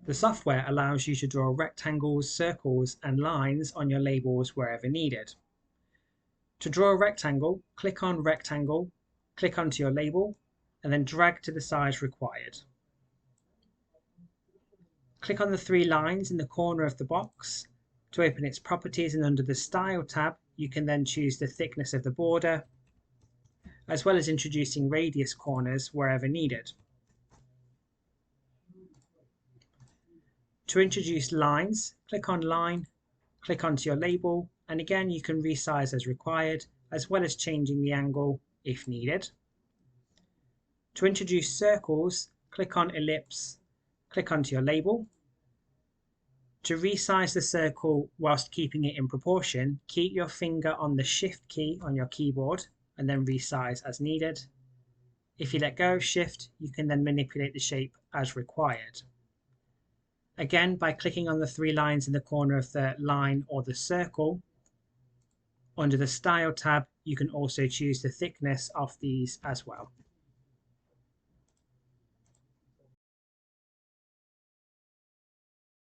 The software allows you to draw rectangles, circles and lines on your labels wherever needed. To draw a rectangle, click on Rectangle, click onto your label and then drag to the size required. Click on the three lines in the corner of the box to open its properties, and under the Style tab you can then choose the thickness of the border, as well as introducing radius corners wherever needed. To introduce lines, click on Line, click onto your label, and again you can resize as required, as well as changing the angle if needed. To introduce circles, click on Ellipse, click onto your label. To resize the circle whilst keeping it in proportion, keep your finger on the Shift key on your keyboard and then resize as needed. If you let go of Shift, you can then manipulate the shape as required. Again, by clicking on the three lines in the corner of the line or the circle, under the Style tab, you can also choose the thickness of these as well.